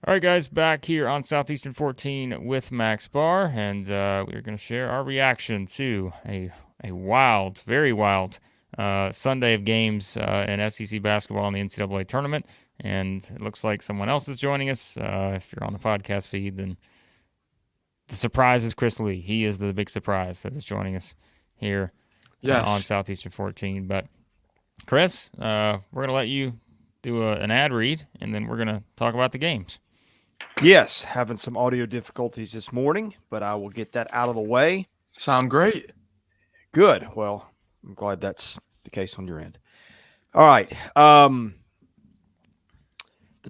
All right, guys, back here on Southeastern 14 with Max Barr, and we're going to share our reaction to a wild, very wild Sunday of games in SEC basketball in the NCAA Tournament. And it looks like someone else is joining us. If you're on the podcast feed, then the surprise is Chris Lee. He is the big surprise that is joining us here on Yes. Southeastern 14. But Chris, we're going to let you do an ad read, and then we're going to talk about the games. Yes, having some audio difficulties this morning, but I will get that out of the way. Sound great. Good. Well, I'm glad that's the case on your end. All right. The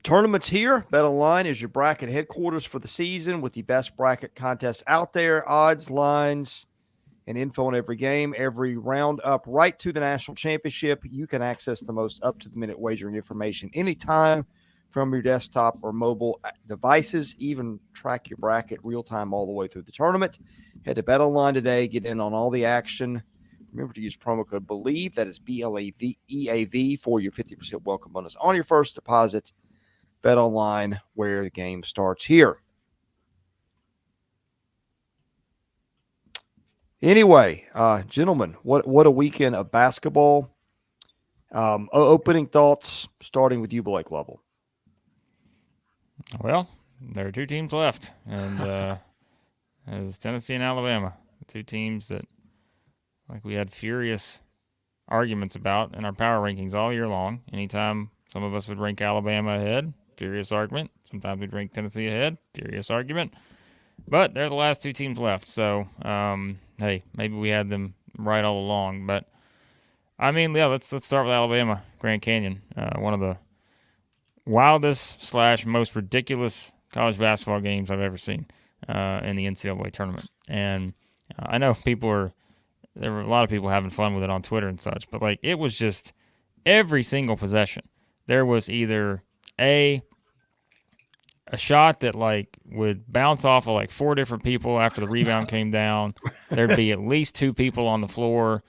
tournament's here. BetOnline is your bracket headquarters for the season with the best bracket contests out there, odds, lines, and info on every game, every round up right to the national championship. You can access the most up-to-the-minute wagering information anytime from your desktop or mobile devices. Even track your bracket real-time all the way through the tournament. Head to BetOnline today. Get in on all the action. Remember to use promo code BELIEVE. That is BLEAV for your 50% welcome bonus on your first deposit. BetOnline, where the game starts here. Anyway, gentlemen, what a weekend of basketball. Opening thoughts, starting with you, Blake Lovell. Well, there are two teams left, and it's Tennessee and Alabama, two teams that like we had furious arguments about in our power rankings all year long. Anytime some of us would rank Alabama ahead, furious argument. Sometimes we'd rank Tennessee ahead, furious argument. But they're the last two teams left, so hey, maybe we had them right all along. But I mean, yeah, let's start with Alabama, Grand Canyon, one of the wildest / most ridiculous college basketball games I've ever seen in the NCAA tournament. And I know there were a lot of people having fun with it on Twitter and such, but like it was just every single possession. There was either a shot that like would bounce off of like four different people after the rebound came down. There'd be at least two people on the floor.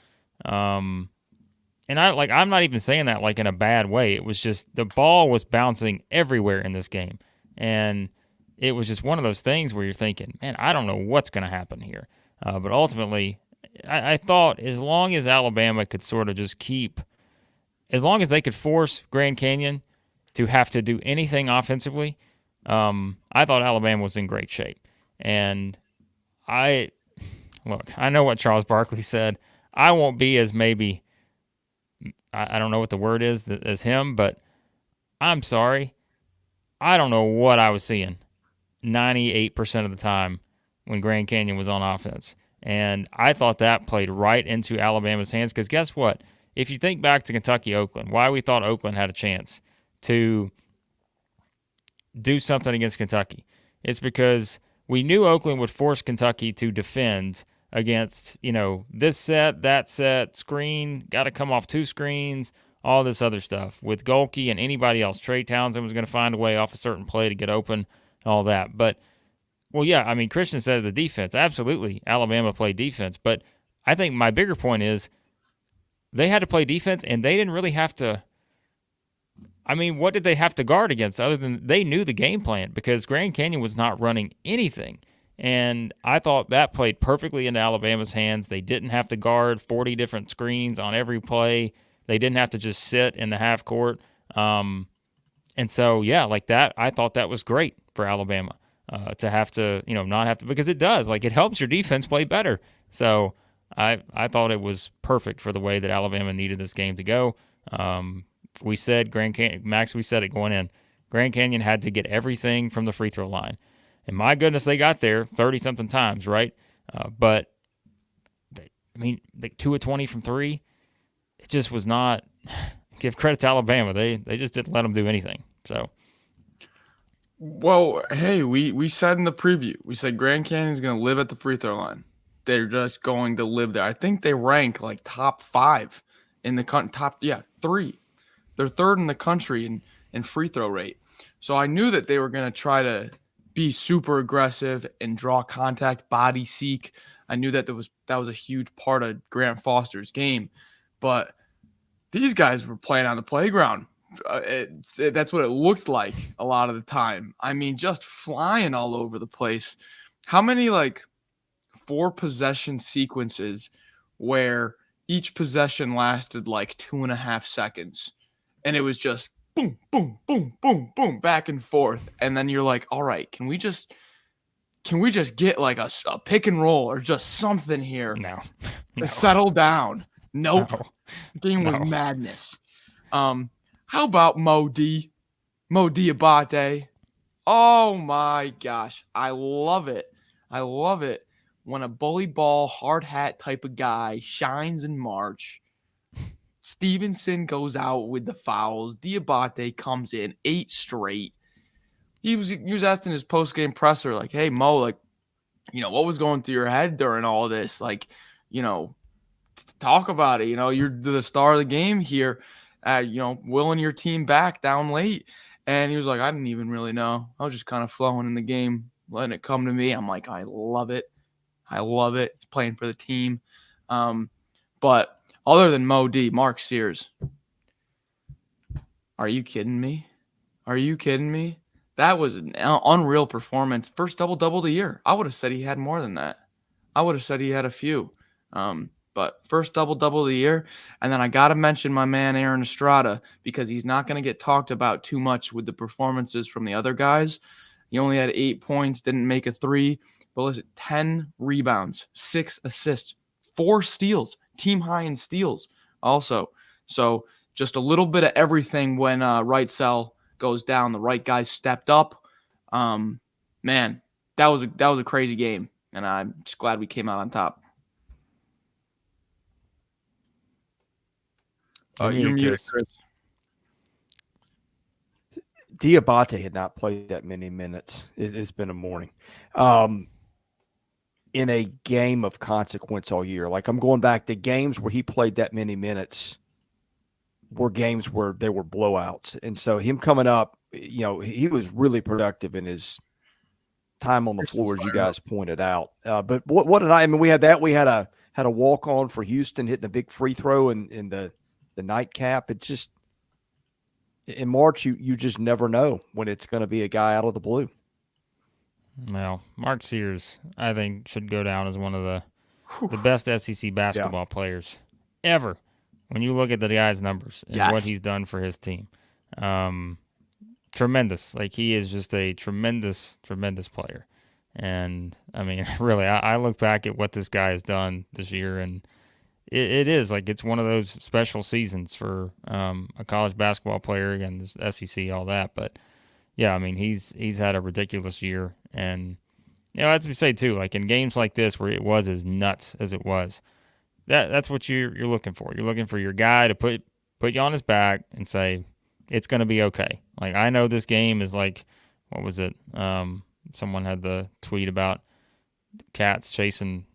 And I'm not even saying that like in a bad way. It was just the ball was bouncing everywhere in this game. And it was just one of those things where you're thinking, man, I don't know what's going to happen here. But ultimately, I thought as long as Alabama could sort of just as long as they could force Grand Canyon to have to do anything offensively, I thought Alabama was in great shape. And I know what Charles Barkley said. I won't be as maybe, I don't know what the word is as him, but I'm sorry. I don't know what I was seeing 98% of the time when Grand Canyon was on offense. And I thought that played right into Alabama's hands because guess what? If you think back to Kentucky-Oakland, why we thought Oakland had a chance to do something against Kentucky, it's because we knew Oakland would force Kentucky to defend against, this set, that set, screen, got to come off two screens, all this other stuff. With Golke and anybody else, Trey Townsend was going to find a way off a certain play to get open, all that. But, well, yeah, I mean, Christian said the defense. Absolutely, Alabama played defense. But I think my bigger point is they had to play defense, and they didn't really have to. I mean, what did they have to guard against other than they knew the game plan because Grand Canyon was not running anything. And I thought that played perfectly into Alabama's hands. They didn't have to guard 40 different screens on every play. They didn't have to just sit in the half court. And so, yeah, like that, I thought that was great for Alabama to have to, not have to, because it does. Like, it helps your defense play better. So I thought it was perfect for the way that Alabama needed this game to go. We said Max, we said it going in. Grand Canyon had to get everything from the free throw line. And my goodness, they got there 30-something times, right? But, like 2 of 20 from three, it just was not – give credit to Alabama. They just didn't let them do anything. So, Well, hey, we said in the preview, we said Grand Canyon's going to live at the free throw line. They're just going to live there. I think they rank like top 5 in the top 3. They're 3rd in the country in free throw rate. So I knew that they were going to try to be super aggressive and draw contact, body seek. I knew that was a huge part of Grant Foster's game. But these guys were playing on the playground. That's what it looked like a lot of the time. I mean, just flying all over the place. How many like 4 possession sequences where each possession lasted like 2.5 seconds, and it was just boom, boom, boom, boom, boom, back and forth, and then you're like, all right, can we just get like a pick and roll or just something here to settle down? Nope. No. Game was madness. How about Mo Diabate? Oh my gosh. I love it. I love it when a bully ball, hard hat type of guy shines in March. Stevenson goes out with the fouls. Diabate comes in 8 straight. He was asked in his post-game presser, like, hey, Mo, like, what was going through your head during all this? Like, talk about it. You're the star of the game here, willing your team back down late. And he was like, I didn't even really know. I was just kind of flowing in the game, letting it come to me. I'm like, I love it. I love it. He's playing for the team. But other than Mo D, Mark Sears. Are you kidding me? That was an unreal performance. First double-double of the year. I would have said he had more than that. I would have said he had a few. But first double-double of the year. And then I got to mention my man Aaron Estrada because he's not going to get talked about too much with the performances from the other guys. He only had 8 points, didn't make a 3. But listen, 10 rebounds, 6 assists, 4 steals, team high in steals also. So just a little bit of everything when right cell goes down. The right guys stepped up. Man, that was a crazy game, and I'm just glad we came out on top. You're muted, Chris. Diabate had not played that many minutes. It's been a morning. In a game of consequence all year. Like, I'm going back to games where he played that many minutes were games where there were blowouts. And so him coming up, he was really productive in his time on the floor, as you guys pointed out. But what did I mean, we had that. We had a walk on for Houston hitting a big free throw in the nightcap. It's just in March, you just never know when it's going to be a guy out of the blue. Well, Mark Sears, I think, should go down as one of the best SEC basketball players ever. When you look at the guy's numbers and what he's done for his team, tremendous. Like, he is just a tremendous, tremendous player. And I mean, really, I look back at what this guy has done this year, and it is like it's one of those special seasons for a college basketball player. Again, there's SEC, all that, but yeah, I mean, he's had a ridiculous year, and as we say too, like in games like this where it was as nuts as it was, that's what you're looking for. You're looking for your guy to put you on his back and say it's going to be okay. Like, I know this game is like, what was it? Someone had the tweet about cats chasing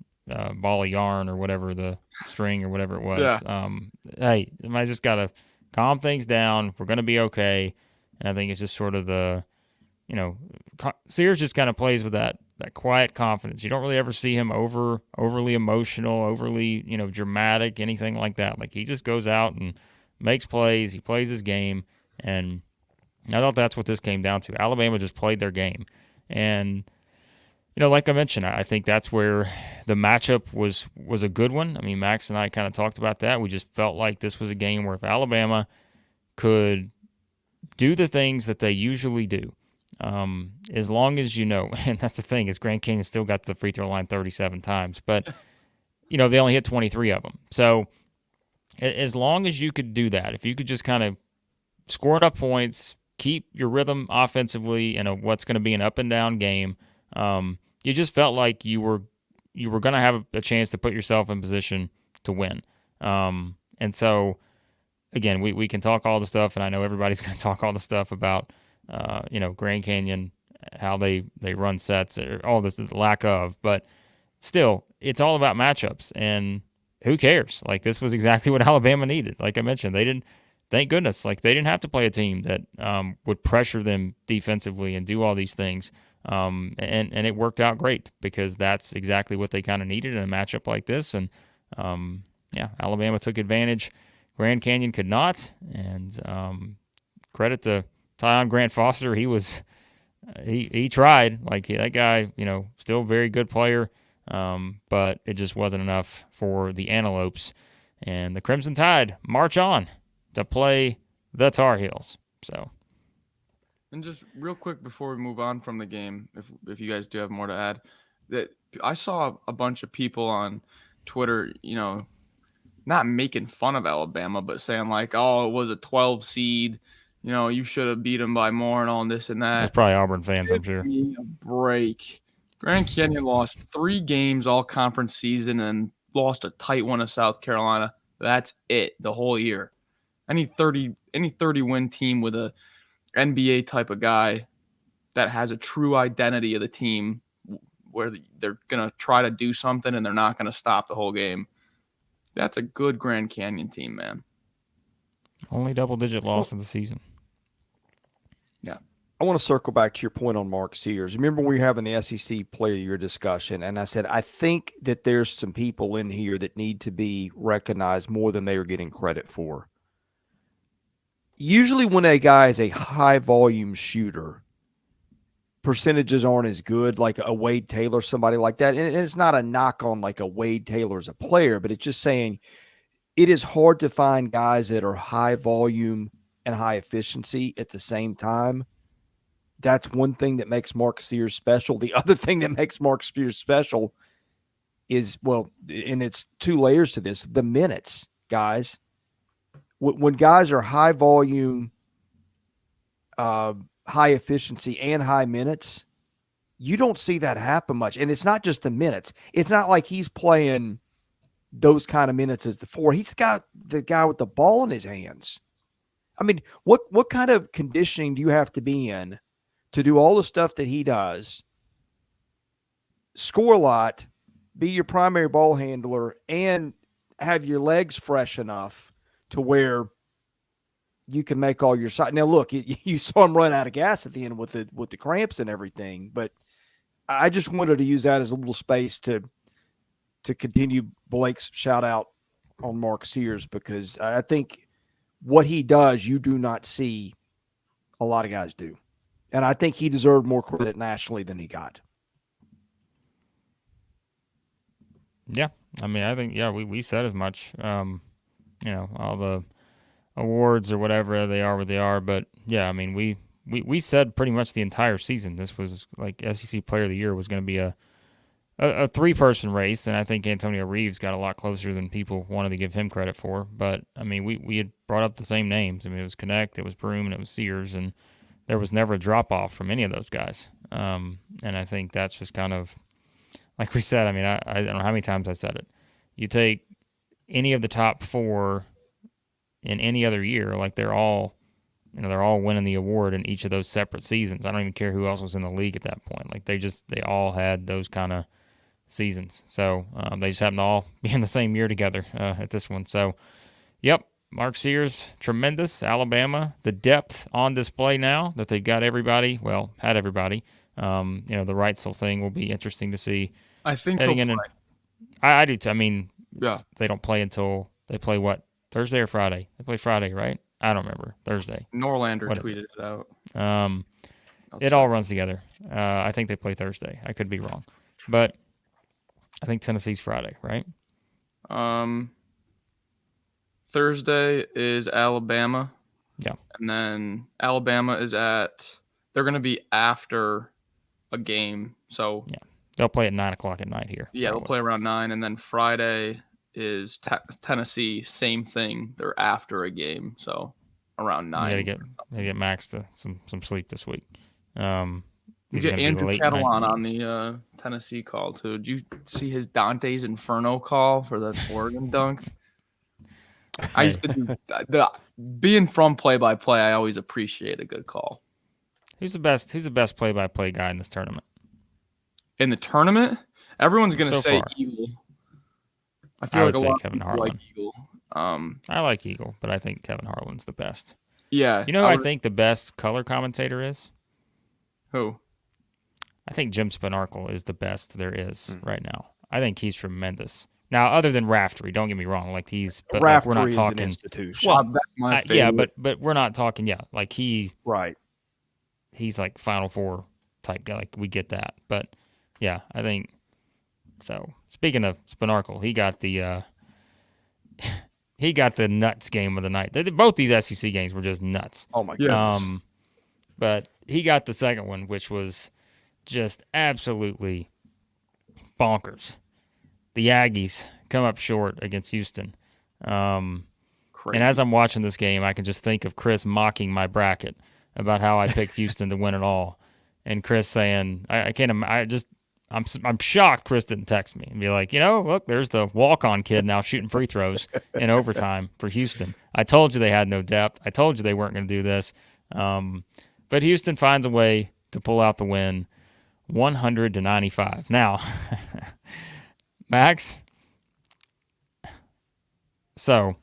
ball of yarn or whatever, the string or whatever it was. Yeah. Hey, I just got to calm things down. We're going to be okay. And I think it's just sort of the, Sears just kind of plays with that quiet confidence. You don't really ever see him overly emotional, overly, dramatic, anything like that. Like, he just goes out and makes plays. He plays his game. And I thought that's what this came down to. Alabama just played their game. And, like I mentioned, I think that's where the matchup was a good one. I mean, Max and I kind of talked about that. We just felt like this was a game where if Alabama could do the things that they usually do, as long as and that's the thing, is Grand Canyon still got to the free throw line 37 times, but they only hit 23 of them. So as long as you could do that, if you could just kind of score enough points, keep your rhythm offensively in what's going to be an up and down game, you just felt like you were going to have a chance to put yourself in position to win. And so, again, we can talk all the stuff, and I know everybody's going to talk all the stuff about, Grand Canyon, how they run sets, or all this lack of. But still, it's all about matchups, and who cares? Like, this was exactly what Alabama needed. Like I mentioned, they didn't. Thank goodness, like, they didn't have to play a team that would pressure them defensively and do all these things. And it worked out great because that's exactly what they kind of needed in a matchup like this. And Alabama took advantage. Grand Canyon could not, and credit to Tyon Grant Foster. He was he tried. Like that guy, still a very good player, but it just wasn't enough for the Antelopes. And the Crimson Tide march on to play the Tar Heels. So. And just real quick before we move on from the game, if you guys do have more to add, that I saw a bunch of people on Twitter, not making fun of Alabama, but saying like, oh, it was a 12 seed, you should have beat them by more and all this and that. That's probably Auburn fans, I'm Give sure. me a break. Grand Canyon lost 3 games all conference season and lost a tight one to South Carolina. That's it the whole year. Any 30 win team with a NBA type of guy that has a true identity of the team where they're going to try to do something and they're not going to stop the whole game. That's a good Grand Canyon team, man. Only double-digit loss of the season. Yeah. I want to circle back to your point on Mark Sears. Remember we were having the SEC Player of the Year discussion, and I said, I think that there's some people in here that need to be recognized more than they are getting credit for. Usually when a guy is a high-volume shooter, percentages aren't as good, like a Wade Taylor, somebody like that. And it's not a knock on like a Wade Taylor as a player, but it's just saying it is hard to find guys that are high volume and high efficiency at the same time. That's one thing that makes Mark Sears special. The other thing that makes Mark Sears special is, well, and it's 2 layers to this, the minutes, guys. When guys are high volume, high efficiency, and high minutes, you don't see that happen much. And it's not just the minutes. It's not like he's playing those kind of minutes as the 4. He's got the guy with the ball in his hands. I mean, what kind of conditioning do you have to be in to do all the stuff that he does, score a lot, be your primary ball handler, and have your legs fresh enough to where you can make all your sides. Now, look, you saw him run out of gas at the end with the cramps and everything, but I just wanted to use that as a little space to continue Blake's shout out on Mark Sears, because I think what he does, you do not see a lot of guys do. And I think he deserved more credit nationally than he got. Yeah. I mean, I think, we said as much. All the awards or whatever they are what they are. But, yeah, I mean, we said pretty much the entire season this was like SEC Player of the Year was going to be a 3-person race, and I think Antonio Reeves got a lot closer than people wanted to give him credit for. But, I mean, we had brought up the same names. I mean, it was Connect, it was Broom, and it was Sears, and there was never a drop-off from any of those guys. And I think that's just kind of, like we said, I mean, I don't know how many times I said it. You take any of the top 4 in any other year, like they're all winning the award in each of those separate seasons. I don't even care who else was in the league at that point. Like they all had those kind of seasons. So they just happened to all be in the same year together at this one. So, yep, Mark Sears, tremendous. Alabama, the depth on display now that they've got everybody. Well, had everybody. The Reitzel thing will be interesting to see. I think he'll play. I do too. I mean, yeah, they don't play until they play what? Thursday or Friday? They play Friday, right? I don't remember. Thursday. Norlander tweeted it out. It all runs together. I think they play Thursday. I could be wrong, but I think Tennessee's Friday, right? Thursday is Alabama. Yeah. And then Alabama is they're going to be after a game. So yeah, they'll play at 9:00 at night here. Yeah, they'll play around 9. And then Friday is Tennessee. Same thing. They're after a game. So around 9. They get Max to some sleep this week. You get Andrew Catalan on the Tennessee call too. Did you see his Dante's Inferno call for the Oregon dunk? I used to do being from play-by-play. I always appreciate a good call. Who's the best play-by-play guy in this tournament? In the tournament, everyone's going to say far. Eagle. I would say Kevin Harlan. Like Eagle. I like Eagle, but I think Kevin Harlan's the best. Yeah. You know who I think the best color commentator is? Who? I think Jim Spanarkel is the best there is right now. I think he's tremendous Now, other than Raftery, don't get me wrong, like but like we're Raftery not is talking. an institution. Well, that's my favorite. Yeah, but we're not talking. Yeah, like Right. he's like Final Four type guy. Like we get that, but yeah, I think so. Speaking of Spinarkle, he got the nuts game of the night. Both these SEC games were just nuts. Oh my goodness. But he got the second one, which was just absolutely bonkers. The Aggies come up short against Houston. And as I'm watching this game, I can just think of Chris mocking my bracket about how I picked Houston to win it all, and Chris saying, I'm shocked Chris didn't text me and be like, look, there's the walk-on kid now shooting free throws in overtime for Houston. I told you they had no depth. I told you they weren't going to do this. But Houston finds a way to pull out the win, 100-95. Now, Max, so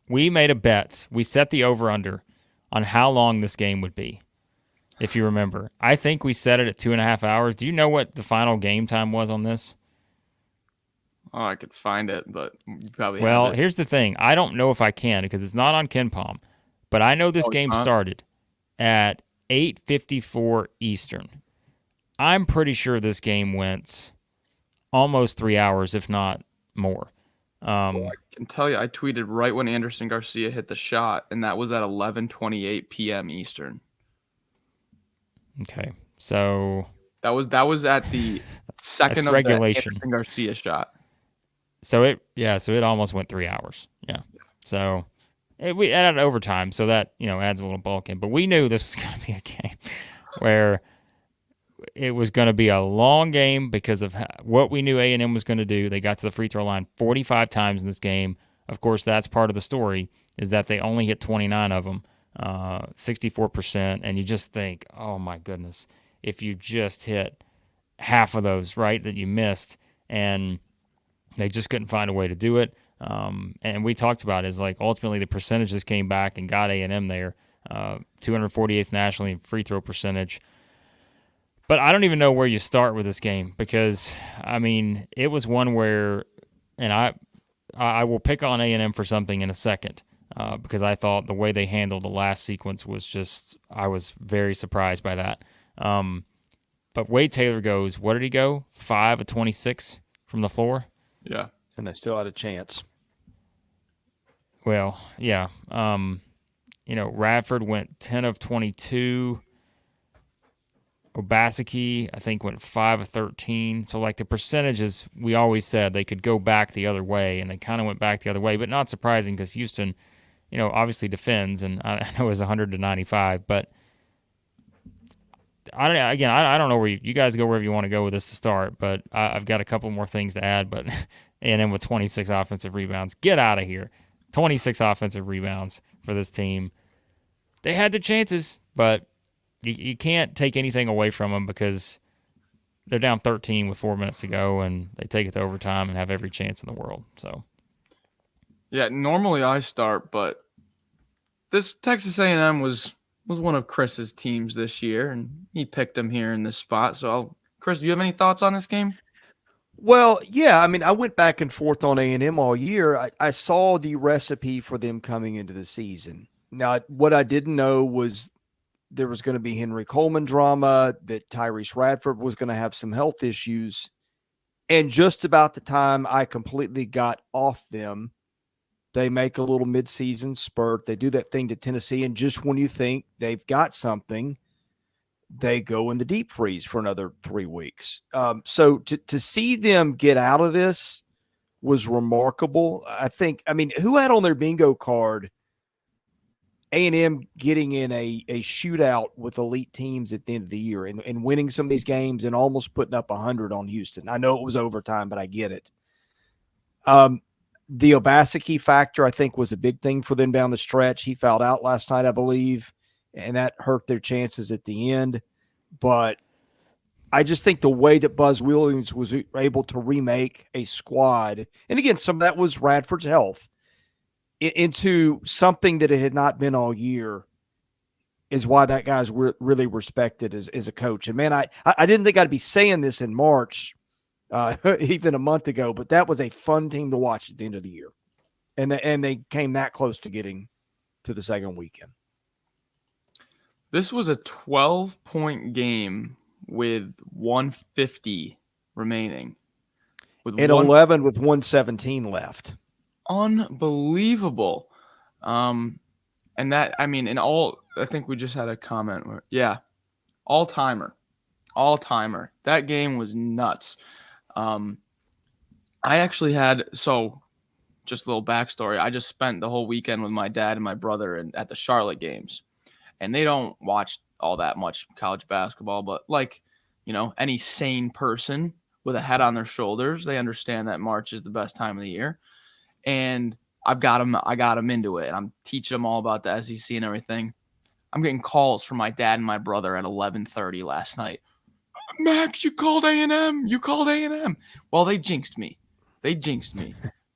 we made a bet. We set the over-under on how long this game would be, if you remember. I think we set it at 2.5 hours. Do you know what the final game time was on this? Oh, I could find it, but you probably Well, have it. here's the thing. I don't know if I can because it's not on KenPom, but I know this game started at 8:54 Eastern. I'm pretty sure this game went almost 3 hours, if not more. I can tell you, I tweeted right when Anderson Garcia hit the shot, and that was at 11:28 p.m. Eastern. Okay, so that was at the second of regulation. The Anderson Garcia shot. So it almost went 3 hours. Yeah. So we added overtime, so that adds a little bulk in. But we knew this was going to be a game where it was going to be a long game because of what we knew A&M was going to do. They got to the free throw line 45 times in this game. Of course, that's part of the story, is that they only hit 29 of them, 64%. And you just think, oh, my goodness, if you just hit half of those, right, that you missed. And they just couldn't find a way to do it. And we talked about it, is like ultimately the percentages came back and got A&M there, 248th nationally in free throw percentage. But I don't even know where you start with this game because, I mean, it was one where, and I will pick on A&M for something in a second because I thought the way they handled the last sequence was just, I was very surprised by that. But Wade Taylor goes, what did he go? 5 of 26 from the floor? Yeah. And they still had a chance. Well, yeah. Radford went 10 of 22. Obaseki, I think, went 5 of 13. So, like, the percentages, we always said they could go back the other way, and they kind of went back the other way. But not surprising because Houston, obviously defends, and I know it was 100-95. But, I don't know where you guys go wherever you want to go with this to start. But I've got a couple more things to add. But A&M with 26 offensive rebounds. Get out of here. 26 offensive rebounds for this team. They had their chances, but you can't take anything away from them because they're down 13 with 4 minutes to go, and they take it to overtime and have every chance in the world. So, yeah, normally I start, but this Texas A&M was one of Chris's teams this year, and he picked them here in this spot. So, Chris, do you have any thoughts on this game? Well, yeah, I mean, I went back and forth on A&M all year. I saw the recipe for them coming into the season. Now, what I didn't know was there was going to be Henry Coleman drama, that Tyrese Radford was going to have some health issues. And just about the time I completely got off them, they make a little midseason spurt. They do that thing to Tennessee, and just when you think they've got something, they go in the deep freeze for another 3 weeks. So to see them get out of this was remarkable. I mean, who had on their bingo card A&M getting in a shootout with elite teams at the end of the year and winning some of these games and almost putting up 100 on Houston? I know it was overtime, but I get it. The Obaseki factor, I think, was a big thing for them down the stretch. He fouled out last night, I believe, and that hurt their chances at the end. But I just think the way that Buzz Williams was able to remake a squad, and again, some of that was Radford's health, into something that it had not been all year, is why that guy's really respected as a coach. And, man, I didn't think I'd be saying this in March even a month ago. But that was a fun team to watch at the end of the year, and they came that close to getting to the second weekend. This was a 12-point game with 150 remaining. With 11 with 117 left. Unbelievable. And that, I mean, I think we just had a comment where, all-timer. That game was nuts. I actually had, just a little backstory. I just spent the whole weekend with my dad and my brother at the Charlotte games. And they don't watch all that much college basketball, but any sane person with a head on their shoulders, they understand that March is the best time of the year. And I got them into it, and I'm teaching them all about the SEC and everything. I'm getting calls from my dad and my brother at 11:30 last night. Max, you called A&M. Well, they jinxed me.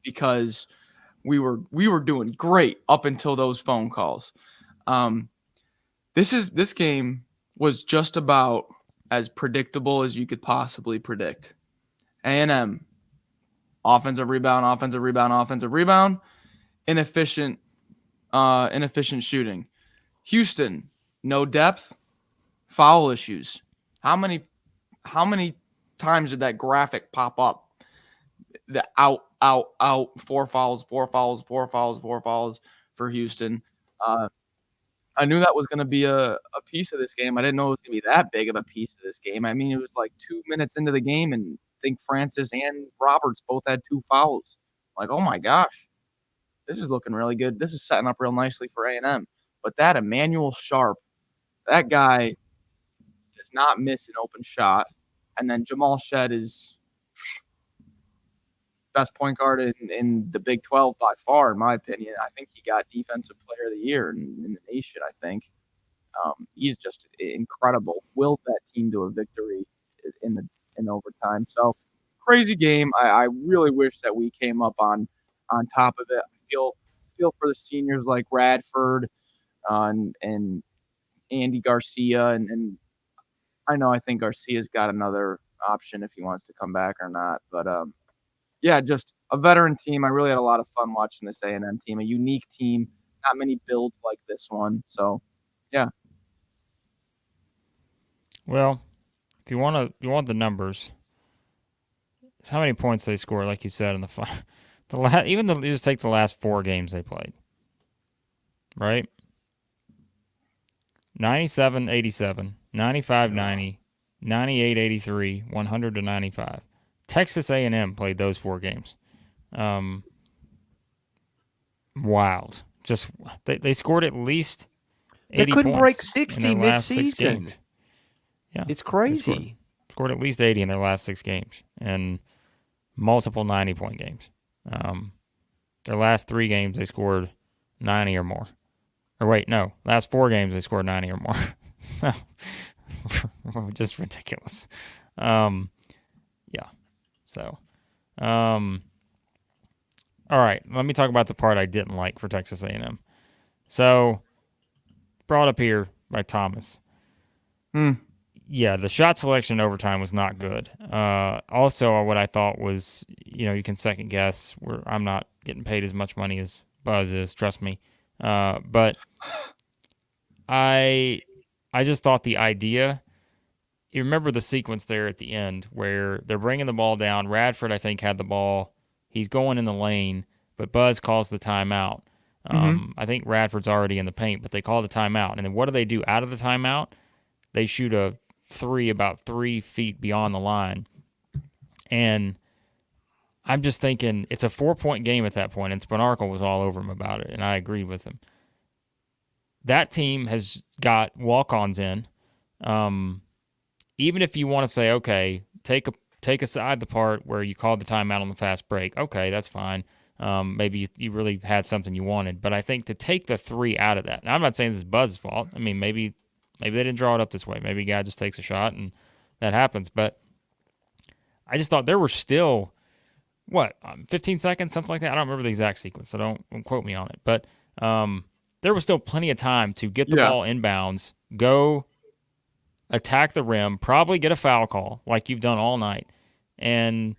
Because we were doing great up until those phone calls. This game was just about as predictable as you could possibly predict. A&M, offensive rebound, inefficient shooting. Houston, no depth, foul issues. How many times did that graphic pop up? The out, 4 fouls for Houston. I knew that was going to be a piece of this game. I didn't know it was going to be that big of a piece of this game. I mean, it was like 2 minutes into the game, and I think Francis and Roberts both had 2 fouls. Like, oh my gosh, this is looking really good. This is setting up real nicely for A&M. But that Emmanuel Sharp, that guy does not miss an open shot. And then Jamal Shed is best point guard in the Big 12 by far, in my opinion. I think he got Defensive Player of the Year in the nation, I think. He's just incredible. Willed that team to a victory in overtime. So, crazy game. I really wish that we came up on top of it. I feel for the seniors like Radford and Andy Garcia. And I think Garcia's got another option if he wants to come back or not. But, just a veteran team. I really had a lot of fun watching this A&M team, a unique team, not many builds like this one. So, yeah. Well, if you want the numbers, it's how many points they score, like you said in you just take the last 4 games they played, right? 97-87, 95-90, 98-83, 100-95. Texas A&M played those 4 games. Wild. Just they scored at least 80 They couldn't points break 60 in their last 6 mid-season. games. Yeah, it's crazy. Scored at least 80 in their last 6 games and multiple 90-point games. Their last 3 games they scored 90 or more. Or wait, no, last 4 games they scored 90 or more. So just ridiculous. So, all right, let me talk about the part I didn't like for Texas A&M. So, brought up here by Thomas. Yeah, the shot selection in overtime was not good. Also, what I thought was, you can second guess. I'm not getting paid as much money as Buzz is, trust me. But I just thought the idea. You remember the sequence there at the end where they're bringing the ball down. Radford, I think, had the ball. He's going in the lane, but Buzz calls the timeout. I think Radford's already in the paint, but they call the timeout. And then what do they do out of the timeout? They shoot a 3 about 3 feet beyond the line. And I'm just thinking it's a 4-point game at that point, and Spanarkel was all over him about it, and I agree with him. That team has got walk-ons in. Even if you want to say, okay, take aside the part where you called the timeout on the fast break, okay, that's fine. Maybe you really had something you wanted. But I think to take the 3 out of that, and I'm not saying this is Buzz's fault. I mean, maybe they didn't draw it up this way. Maybe a guy just takes a shot and that happens. But I just thought there were still, 15 seconds, something like that? I don't remember the exact sequence, so don't quote me on it. But there was still plenty of time to get the ball inbounds, go attack the rim, probably get a foul call like you've done all night, And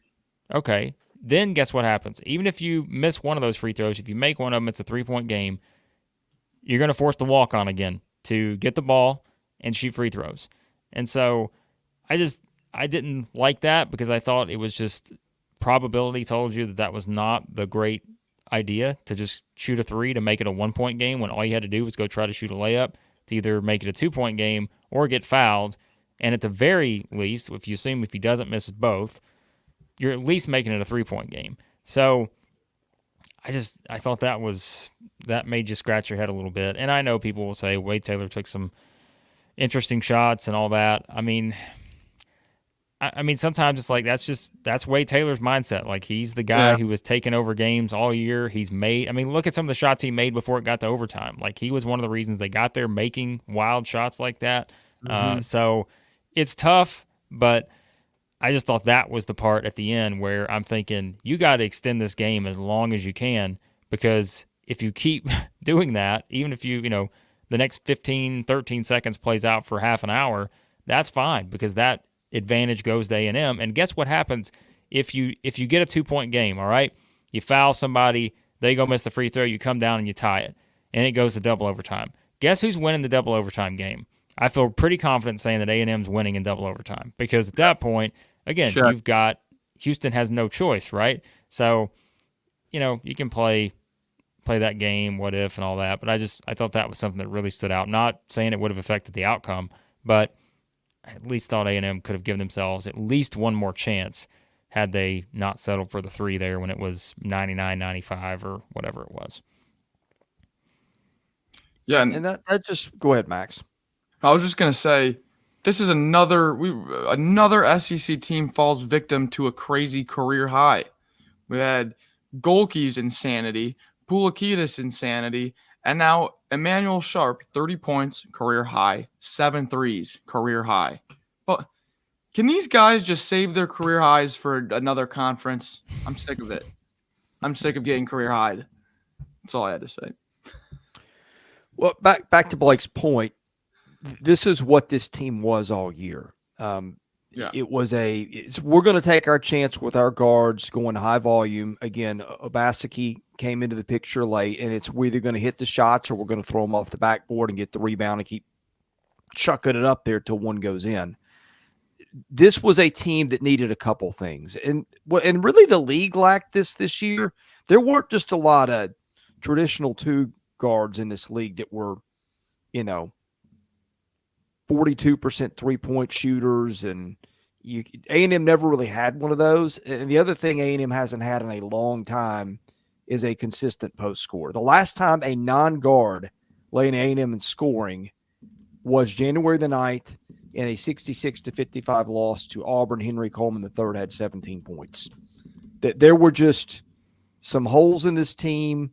okay, then guess what happens? Even if you miss one of those free throws, if you make one of them, it's a 3-point game. You're going to force the walk on again to get the ball and shoot free throws. And so I didn't like that because I thought it was just probability told you that was not the great idea to just shoot a three to make it a 1-point game when all you had to do was go try to shoot a layup to either make it a 2-point game or get fouled. And at the very least, if you assume if he doesn't miss both, you're at least making it a 3-point game. So I thought that made you scratch your head a little bit. And I know people will say Wade Taylor took some interesting shots and all that. I mean, sometimes it's like that's Wade Taylor's mindset. Like he's the guy who was taking over games all year. Look at some of the shots he made before it got to overtime. Like he was one of the reasons they got there, making wild shots like that. So it's tough, but I just thought that was the part at the end where I'm thinking you got to extend this game as long as you can, because if you keep doing that, even if the next 15, 13 seconds plays out for half an hour, that's fine because that advantage goes to A&M. And guess what happens if you get a 2-point game, all right? You foul somebody, they go miss the free throw, you come down and you tie it, and it goes to double overtime. Guess who's winning the double overtime game? I feel pretty confident saying that A&M's winning in double overtime because at that point, again, you've got Houston has no choice, right? So, you can play that game, what if, and all that. But I thought that was something that really stood out. Not saying it would have affected the outcome, but I at least thought A&M could have given themselves at least one more chance had they not settled for the three there when it was 99-95 or whatever it was. Yeah, and that just go ahead, Max. I was just gonna say, this is another SEC team falls victim to a crazy career high. We had Golke's insanity, Pulakidis insanity, and now Emmanuel Sharp, 30 points, career high, 7 threes, career high. But can these guys just save their career highs for another conference? I'm sick of it. I'm sick of getting career high. That's all I had to say. Well, back to Blake's point, this is what this team was all year. It was we're going to take our chance with our guards going high volume. Again, Obaseki came into the picture late, and we're either going to hit the shots or we're going to throw them off the backboard and get the rebound and keep chucking it up there till one goes in. This was a team that needed a couple things. And really the league lacked this year. There weren't just a lot of traditional two guards in this league that were, 42% three-point shooters, and A&M never really had one of those. And the other thing A&M hasn't had in a long time is a consistent post score. The last time a non-guard led A&M in scoring was January the 9th in a 66-55 loss to Auburn. Henry Coleman III had 17 points. There were just some holes in this team,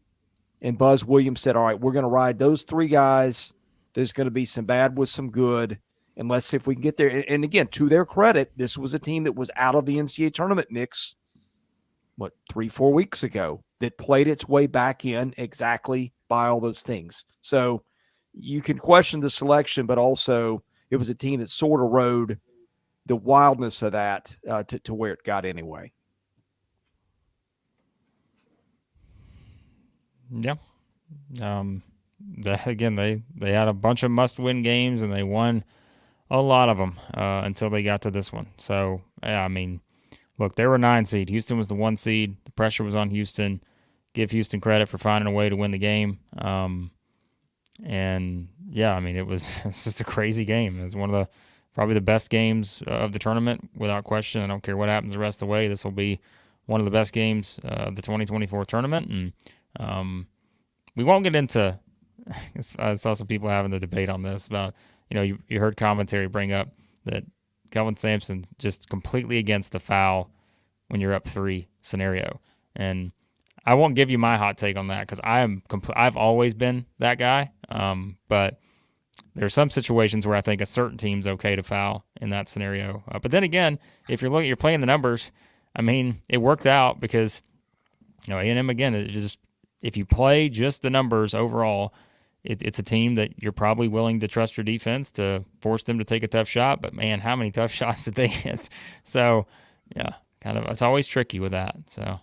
and Buzz Williams said, all right, we're going to ride those three guys. There's going to be some bad with some good, and let's see if we can get there. And again, to their credit, this was a team that was out of the NCAA tournament mix, 3-4 weeks ago, that played its way back in exactly by all those things. So you can question the selection, but also it was a team that sort of rode the wildness of that to where it got anyway. Yeah. Again, they had a bunch of must-win games, and they won a lot of them until they got to this one. So, look, they were 9 seed. Houston was the 1 seed. The pressure was on Houston. Give Houston credit for finding a way to win the game. It's just a crazy game. It's one of probably the best games of the tournament, without question. I don't care what happens the rest of the way. This will be one of the best games of the 2024 tournament. And we won't get into I saw some people having the debate on this about, you heard commentary bring up that Kelvin Sampson's just completely against the foul when you're up 3 scenario. And I won't give you my hot take on that because I've always been that guy. But there are some situations where I think a certain team's okay to foul in that scenario. But then again, if you're playing the numbers, it worked out because, A&M again, if you play just the numbers overall, it's a team that you're probably willing to trust your defense to force them to take a tough shot. But, man, how many tough shots did they hit? So, yeah, it's always tricky with that. So,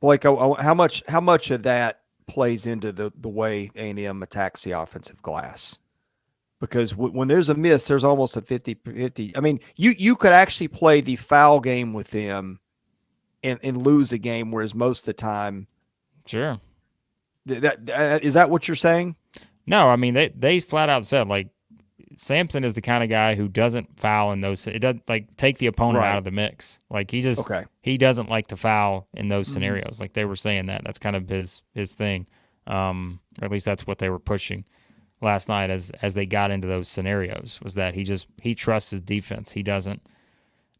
Blake, how much of that plays into the way A&M attacks the offensive glass? Because when there's a miss, there's almost a 50-50. I mean, you could actually play the foul game with them and lose a game, whereas most of the time, sure. Is that what you're saying? No, I mean they flat out said like Sampson is the kind of guy who doesn't foul in those. It doesn't like take the opponent out of the mix. Like he he doesn't like to foul in those scenarios. Like they were saying that's kind of his thing, or at least that's what they were pushing last night as they got into those scenarios, was that he trusts his defense. He doesn't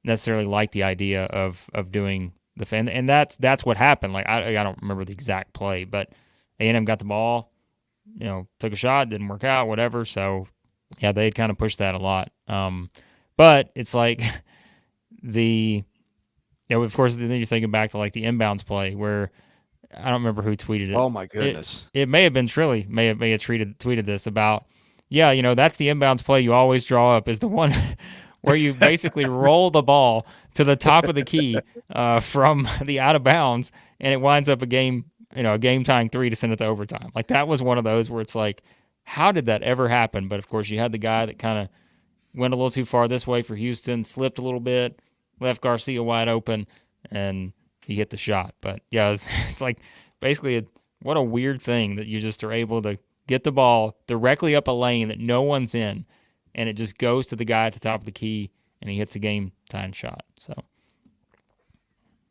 necessarily like the idea of doing the fan, and that's what happened. Like I don't remember the exact play, but A&M got the ball, took a shot, didn't work out, whatever. So yeah, they had kind of pushed that a lot. But it's like of course, then you're thinking back to like the inbounds play where I don't remember who tweeted it. Oh my goodness! It may have been Trilly may have tweeted this about, that's the inbounds play you always draw up, is the one where you basically roll the ball to the top of the key from the out of bounds, and it winds up a game tying 3 to send it to overtime. Like that was one of those where it's like, how did that ever happen? But of course, you had the guy that kind of went a little too far this way for Houston, slipped a little bit, left Garcia wide open, and he hit the shot. But yeah, it's like basically what a weird thing that you just are able to get the ball directly up a lane that no one's in, and it just goes to the guy at the top of the key, and he hits a game-tying shot. So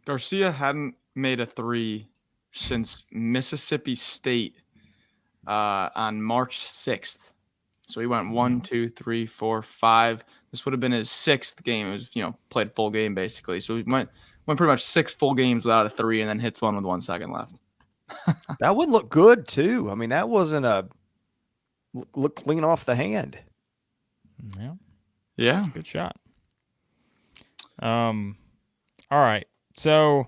Garcia hadn't made a 3 since Mississippi State on March 6th. So he went 1, 2, 3, 4, 5. This would have been his 6th game. It was, played full game basically. So he went pretty much 6 full games without a 3, and then hits one with 1 second left. That would look good too. I mean, that wasn't look clean off the hand. Yeah. Good shot. All right. So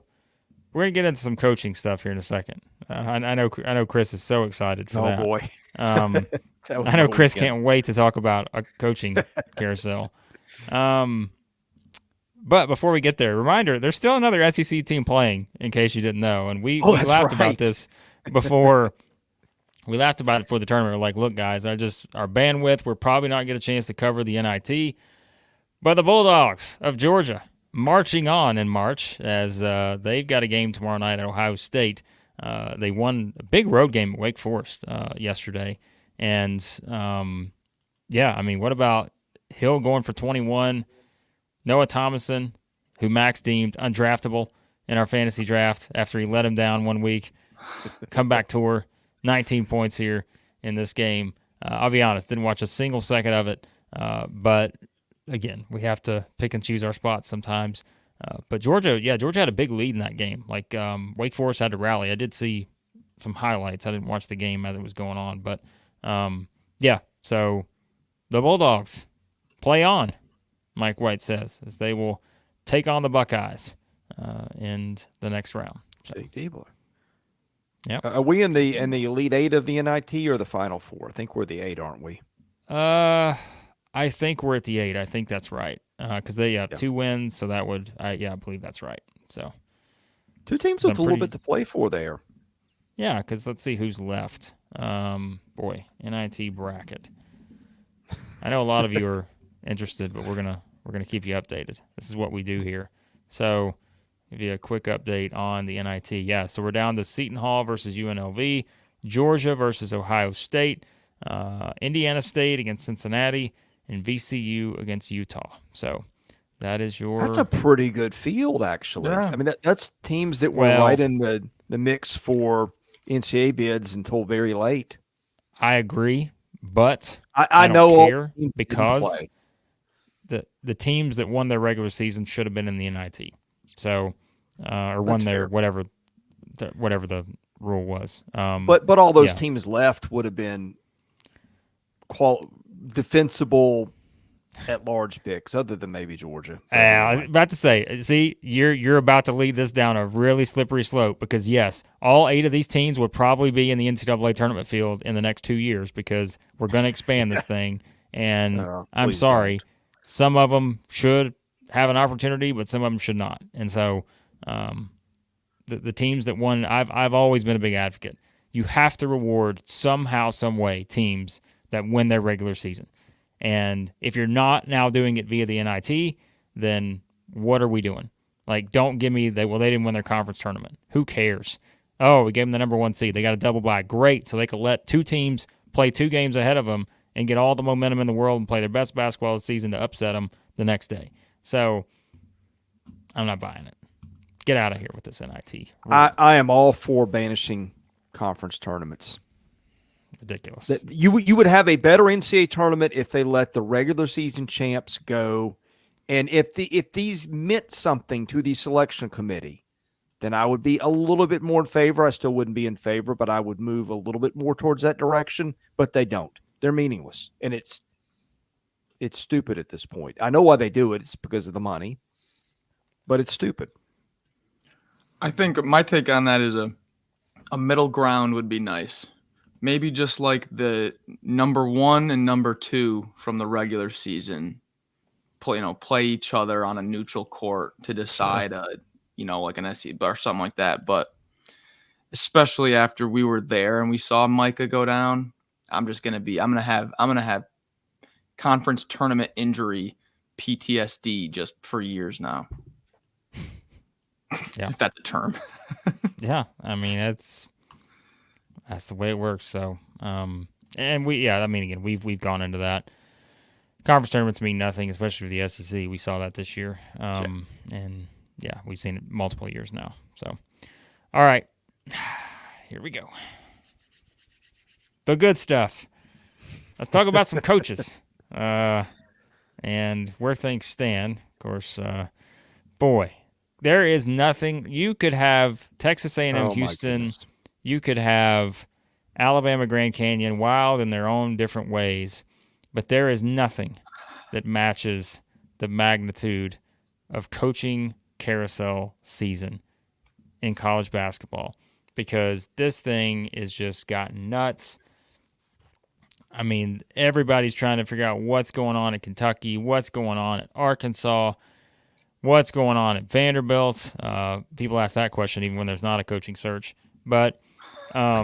we're gonna get into some coaching stuff here in a second. I know Chris is so excited for that. Oh boy. I know Chris can't wait to talk about a coaching carousel. But before we get there, reminder, there's still another SEC team playing, in case you didn't know. And we laughed about this before. We laughed about it before the tournament. We're like, look, guys, our bandwidth, we're probably not going to get a chance to cover the NIT. But the Bulldogs of Georgia marching on in March as they've got a game tomorrow night at Ohio State. They won a big road game at Wake Forest yesterday. And, what about Hill going for 21? Noah Thomason, who Max deemed undraftable in our fantasy draft after he let him down 1 week. Comeback tour, 19 points here in this game. I'll be honest, didn't watch a single second of it. But, again, we have to pick and choose our spots sometimes. But Georgia had a big lead in that game. Like Wake Forest had to rally. I did see some highlights. I didn't watch the game as it was going on. But, so the Bulldogs play on, Mike White says, as they will take on the Buckeyes in the next round. So. Yeah. Are we in the Elite 8 of the NIT or the Final 4? I think we're the 8, aren't we? I think we're at the 8. I think that's right. Because they have 2 wins, so that would I believe that's right. So 2 teams with a little bit to play for there. Yeah, because let's see who's left. NIT bracket. I know a lot of you are interested, but we're gonna keep you updated. This is what we do here. So give you a quick update on the NIT. Yeah, so we're down to Seton Hall versus UNLV, Georgia versus Ohio State, Indiana State against Cincinnati, and VCU against Utah. So that's a pretty good field, actually. Yeah. I mean, that's teams that were right in the mix for NCAA bids until very late. I agree, but I don't know care because the teams that won their regular season should have been in the NIT. So or won their whatever the rule was. But all those teams left would have been defensible at large picks, other than maybe Georgia. I was about to say, see, you're about to lead this down a really slippery slope because, yes, all 8 of these teams would probably be in the NCAA tournament field in the next 2 years because we're going to expand this thing. And I'm sorry, some of them should have an opportunity, but some of them should not. And so the teams that won, I've always been a big advocate. You have to reward somehow, some way teams that win their regular season. And if you're not now doing it via the NIT, then what are we doing? Like, don't give me they didn't win their conference tournament. Who cares? Oh, we gave them the number 1 seed. They got a double bye. Great. So they could let 2 teams play 2 games ahead of them and get all the momentum in the world and play their best basketball of the season to upset them the next day. So I'm not buying it. Get out of here with this NIT. I am all for banishing conference tournaments. Ridiculous. You would have a better NCAA tournament if they let the regular season champs go, and if these meant something to the selection committee, then I would be a little bit more in favor. I still wouldn't be in favor, but I would move a little bit more towards that direction. But they don't. They're meaningless, and it's stupid at this point. I know why they do it. It's because of the money, but it's stupid. I think my take on that is a middle ground would be nice. Maybe just like the number 1 and number 2 from the regular season play each other on a neutral court to decide like an SEC or something like that. But especially after we were there and we saw Micah go down, I'm gonna have conference tournament injury PTSD just for years now. Yeah. If that's a term. Yeah, I mean that's the way it works. So, and again, we've gone into that. Conference tournaments mean nothing, especially for the SEC. We saw that this year, and yeah, we've seen it multiple years now. So, all right, here we go. The good stuff. Let's talk about some coaches and where things stand. Of course, boy. There is nothing. You could have Texas A&M Houston. You could have Alabama Grand Canyon, wild in their own different ways. But there is nothing that matches the magnitude of coaching carousel season in college basketball, because this thing is just gotten nuts. I mean, everybody's trying to figure out what's going on in Kentucky, what's going on at Arkansas, what's going on at Vanderbilt. People ask that question even when there's not a coaching search. But, I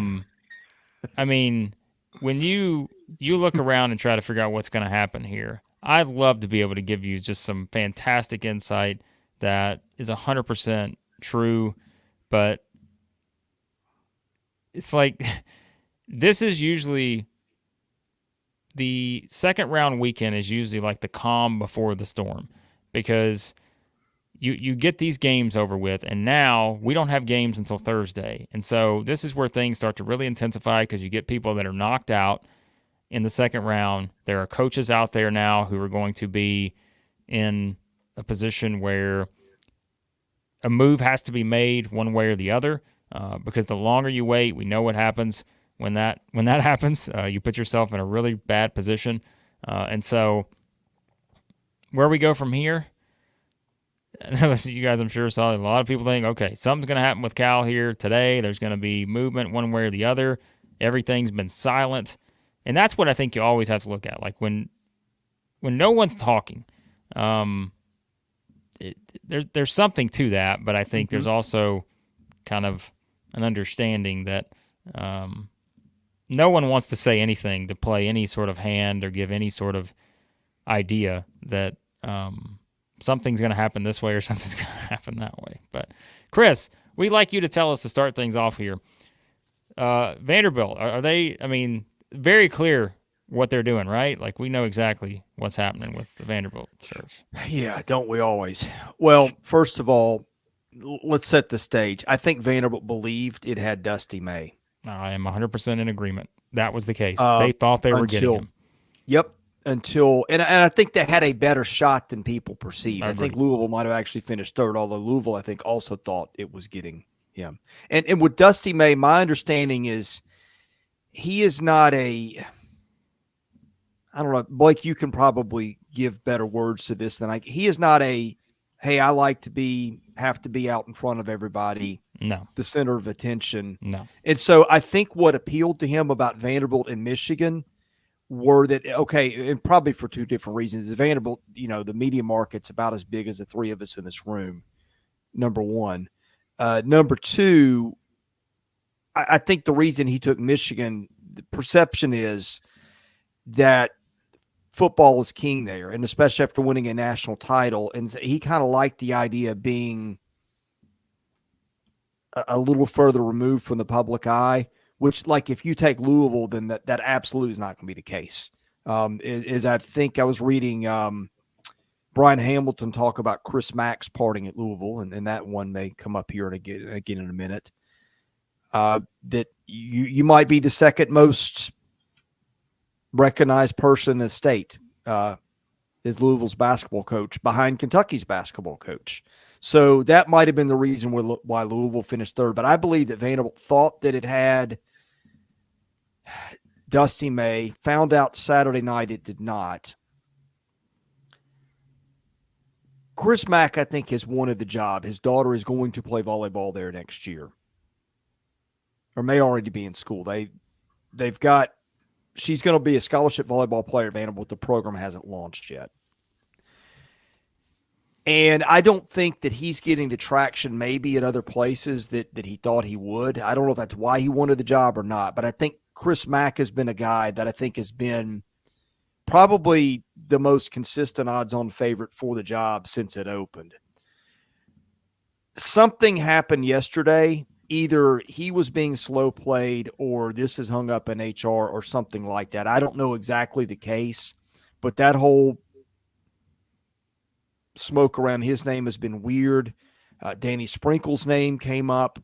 mean, when you look around and try to figure out what's going to happen here, I'd love to be able to give you just some fantastic insight that is 100% true. But it's like this is usually the second round weekend is usually like the calm before the storm, because you get these games over with, and now we don't have games until Thursday. And so this is where things start to really intensify, because you get people that are knocked out in the second round. There are coaches out there now who are going to be in a position where a move has to be made one way or the other, because the longer you wait, we know what happens when that happens. You put yourself in a really bad position. And so where we go from here, you guys, I'm sure, saw a lot of people think, okay, something's going to happen with Cal here today. There's going to be movement one way or the other. Everything's been silent. And that's what I think you always have to look at. Like when no one's talking, there's something to that, but I think there's also kind of an understanding that no one wants to say anything to play any sort of hand or give any sort of idea that something's going to happen this way or something's going to happen that way. But, Chris, we'd like you to tell us to start things off here. Vanderbilt, are they, I mean, very clear what they're doing, right? Like, we know exactly what's happening with the Vanderbilt search. Yeah, don't we always? Well, first of all, let's set the stage. I think Vanderbilt believed it had Dusty May. I am 100% in agreement. That was the case. They thought they were getting him. Yep. And I think they had a better shot than people perceived. I think Louisville might have actually finished third, although Louisville, I think, also thought it was getting him. And with Dusty May, my understanding is he is not I don't know, Blake, you can probably give better words to this than he is not hey, I like to have to be out in front of everybody. No. The center of attention. No. And so I think what appealed to him about Vanderbilt and Michigan were that, okay, and probably for two different reasons. Vanderbilt, the media market's about as big as the three of us in this room, number one. Number two, I think the reason he took Michigan, the perception is that football is king there, and especially after winning a national title. And he kind of liked the idea of being a little further removed from the public eye, which, like, if you take Louisville, then that absolutely is not going to be the case. I think I was reading Brian Hamilton talk about Chris Mack's parting at Louisville, and that one may come up here again in a minute. That you might be the second most recognized person in the state is Louisville's basketball coach behind Kentucky's basketball coach. So that might have been the reason why Louisville finished third. But I believe that Vanderbilt thought that it had Dusty May, found out Saturday night it did not. Chris Mack, I think, has wanted the job. His daughter is going to play volleyball there next year, or may already be in school. They've got, she's going to be a scholarship volleyball player at Vanderbilt. The program hasn't launched yet. And I don't think that he's getting the traction maybe at other places that he thought he would. I don't know if that's why he wanted the job or not, but I think Chris Mack has been a guy that I think has been probably the most consistent odds-on favorite for the job since it opened. Something happened yesterday. Either he was being slow played or this is hung up in HR or something like that. I don't know exactly the case, but that whole smoke around his name has been weird. Danny Sprinkle's name came up.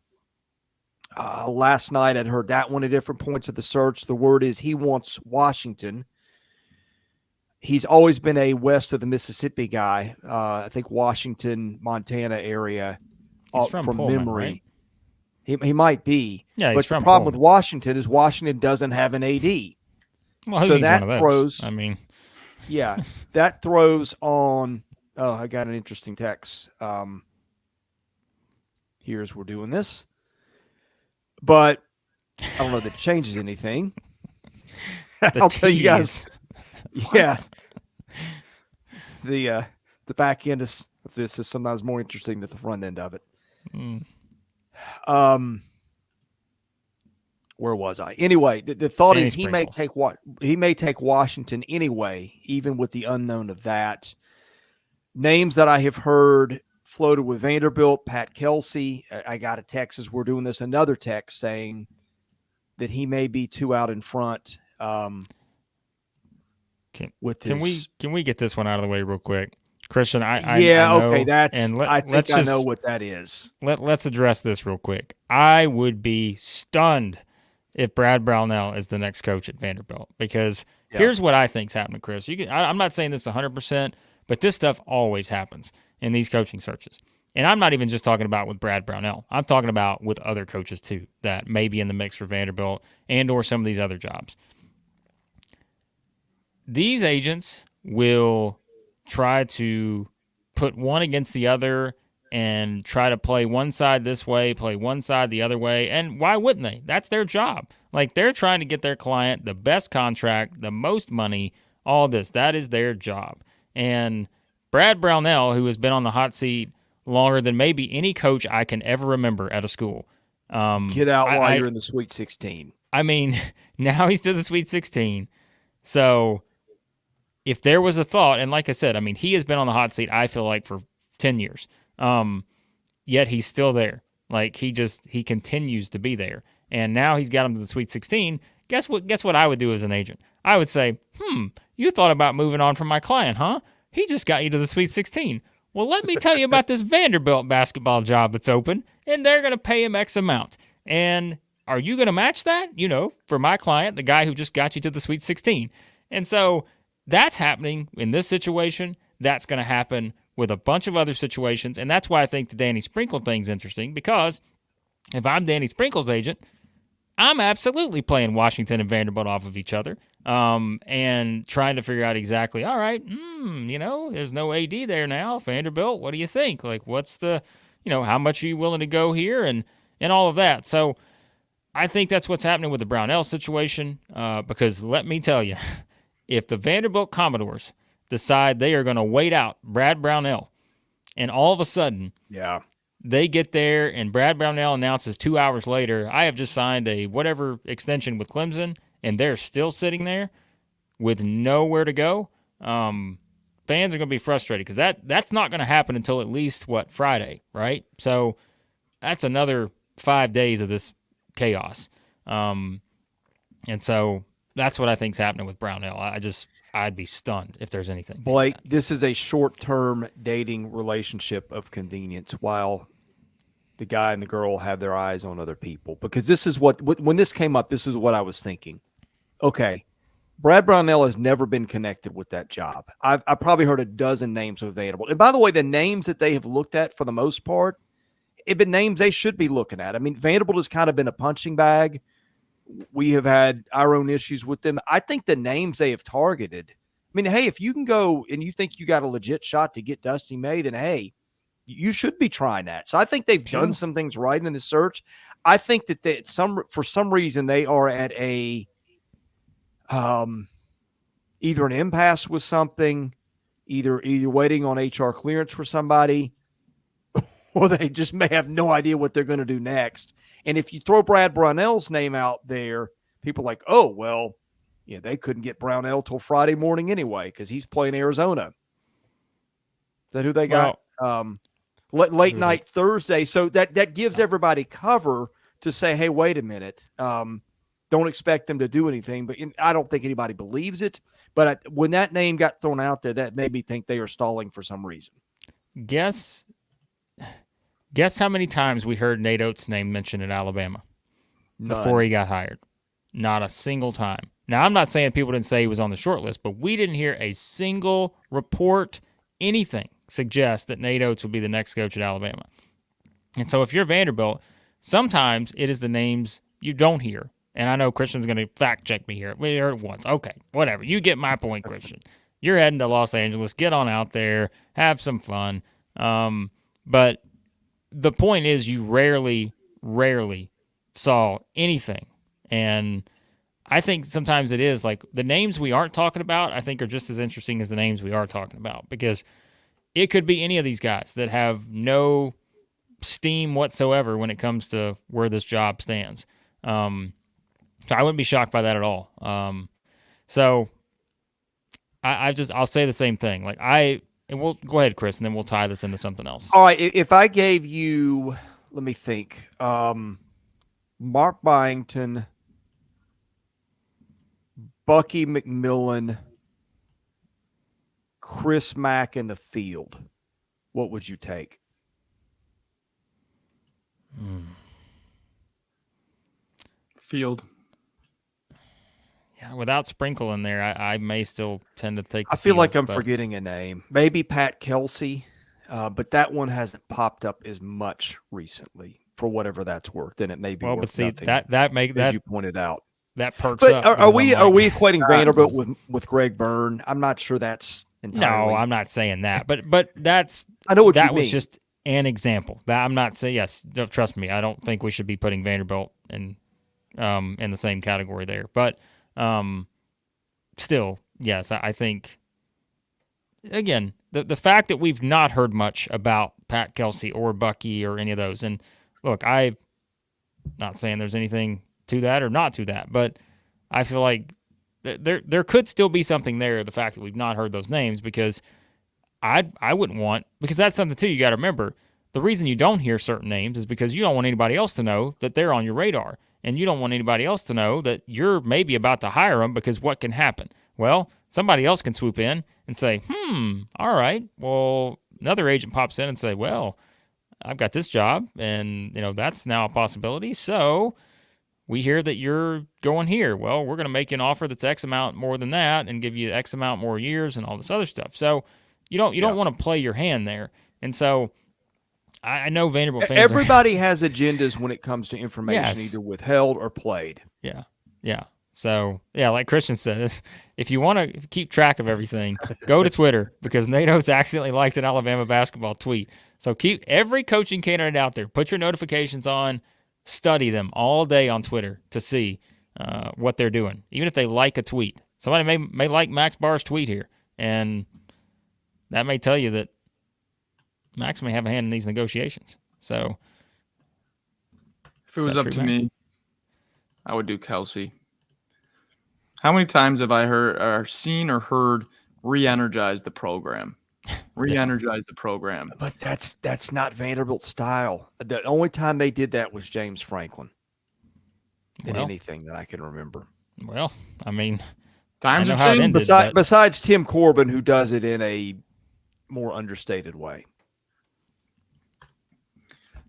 Last night I'd heard that one at different points of the search. The word is he wants Washington. He's always been a west of the Mississippi guy. I think Washington, Montana area. He's from Pullman, memory. Right? He might be. Yeah, but the problem with Washington is Washington doesn't have an AD. Well, so that throws. Yeah, that throws on. Oh, I got an interesting text. Here's we're doing this, but I don't know that it changes anything. I'll tell you guys. Yeah, the back end of this is sometimes more interesting than the front end of it. Where was I? Anyway, the thought is he may take Washington anyway, even with the unknown of that. Names that I have heard floated with Vanderbilt, Pat Kelsey. I got a text as we're doing this, another text saying that he may be two out in front. Can we get this one out of the way real quick, Christian? I know, okay. I think know what that is. Let's address this real quick. I would be stunned if Brad Brownell is the next coach at Vanderbilt, because here's what I think's happening, Chris. I'm not saying this 100%, but this stuff always happens in these coaching searches. And I'm not even just talking about with Brad Brownell. I'm talking about with other coaches too that may be in the mix for Vanderbilt and or some of these other jobs. These agents will try to put one against the other and try to play one side this way, play one side the other way. And why wouldn't they? That's their job. Like, they're trying to get their client the best contract, the most money, all this. That is their job. And Brad Brownell, who has been on the hot seat longer than maybe any coach I can ever remember at a school. Get out while you're in the Sweet 16. I mean, now he's to the Sweet 16. So if there was a thought, and like I said, I mean, he has been on the hot seat, I feel like, for 10 years. Yet he's still there. Like, he continues to be there. And now he's got him to the Sweet 16. Guess what I would do as an agent? I would say, you thought about moving on from my client, huh? He just got you to the Sweet 16. Well, let me tell you about this Vanderbilt basketball job that's open, and they're going to pay him X amount. And are you going to match that? For my client, the guy who just got you to the Sweet 16. And so that's happening in this situation. That's going to happen with a bunch of other situations. And that's why I think the Danny Sprinkle thing's interesting, because if I'm Danny Sprinkle's agent, I'm absolutely playing Washington and Vanderbilt off of each other, and trying to figure out exactly, all right, there's no AD there now. Vanderbilt, what do you think? Like, what's the, how much are you willing to go here, and all of that. So I think that's what's happening with the Brownell situation, because let me tell you, if the Vanderbilt Commodores decide they are going to wait out Brad Brownell, and all of a sudden they get there and Brad Brownell announces 2 hours later, I have just signed a whatever extension with Clemson, and they're still sitting there with nowhere to go, fans are going to be frustrated because that's not going to happen until at least, Friday, right? So that's another 5 days of this chaos. And so that's what I think is happening with Brownell. I'd be stunned if there's anything. Blake, this is a short-term dating relationship of convenience while the guy and the girl have their eyes on other people. Because this is when this came up, this is what I was thinking. Okay, Brad Brownell has never been connected with that job. I've probably heard a dozen names of Vanderbilt. And by the way, the names that they have looked at for the most part have been names they should be looking at. I mean, Vanderbilt has kind of been a punching bag. We have had our own issues with them. I think the names they have targeted, I mean, hey, if you can go and you think you got a legit shot to get Dusty May, then hey, you should be trying that. So I think they've done some things right in the search. I think that for some reason they are at a either an impasse with something, either waiting on HR clearance for somebody, or they just may have no idea what they're going to do next. And if you throw Brad Brownell's name out there, people are like, oh, well, yeah, they couldn't get Brownell till Friday morning anyway because he's playing Arizona. Is that who they got? Late night Thursday. So that gives everybody cover to say, hey, wait a minute. Don't expect them to do anything. But I don't think anybody believes it. But when that name got thrown out there, that made me think they are stalling for some reason. Guess how many times we heard Nate Oates' name mentioned at Alabama before he got hired? Not a single time. Now, I'm not saying people didn't say he was on the short list, but we didn't hear a single report, anything, suggest that Nate Oates would be the next coach at Alabama. And so if you're Vanderbilt, sometimes it is the names you don't hear. And I know Christian's going to fact check me here. We heard it once. Okay, whatever. You get my point, Christian. You're heading to Los Angeles. Get on out there. Have some fun. But the point is you rarely saw anything. And I think sometimes it is like the names we aren't talking about, I think are just as interesting as the names we are talking about because it could be any of these guys that have no steam whatsoever when it comes to where this job stands. So I wouldn't be shocked by that at all. So I'll say the same thing. And we'll go ahead, Chris, and then we'll tie this into something else. All right. If I gave you, let me think, Mark Byington, Bucky McMillan, Chris Mack in the field, what would you take? Field. Yeah, without Sprinkle in there, I may still tend to take the I feel field, like I'm forgetting a name. Maybe Pat Kelsey, but that one hasn't popped up as much recently for whatever that's worth. Then it may be worth nothing, as you pointed out. That perks but up. Are we equating Vanderbilt with Greg Byrne? I'm not sure that's entirely. No, I'm not saying that. But that's I know what you mean. That was just an example. That I'm not saying. Yes, trust me. I don't think we should be putting Vanderbilt in the same category there. But still, yes, I think. Again, the fact that we've not heard much about Pat Kelsey or Bucky or any of those, and look, I'm not saying there's anything to that or not to that, but I feel like there could still be something there, the fact that we've not heard those names, because I wouldn't want, because that's something too you got to remember. The reason you don't hear certain names is because you don't want anybody else to know that they're on your radar, and you don't want anybody else to know that you're maybe about to hire them, because what can happen? Well, somebody else can swoop in and say, all right, well, another agent pops in and say, well, I've got this job, and that's now a possibility, so we hear that you're going here. Well, we're going to make you an offer that's X amount more than that and give you X amount more years and all this other stuff. So you don't want to play your hand there. And so I know Vanderbilt fans. Everybody has agendas when it comes to information, either withheld or played. Yeah. So, like Christian says, if you want to keep track of everything, go to Twitter, because Nate Oates accidentally liked an Alabama basketball tweet. So keep every coaching candidate out there. Put your notifications on. Study them all day on Twitter to see what they're doing. Even if they like a tweet, somebody may like Max Barr's tweet here, and that may tell you that Max may have a hand in these negotiations. So, if it was up to me, I would do Kelsey. How many times have I seen or heard re-energize the program? Re-energize the program. But that's not Vanderbilt's style. The only time they did that was James Franklin. In anything that I can remember. Well, I mean, times have changed. Besides Tim Corbin, who does it in a more understated way.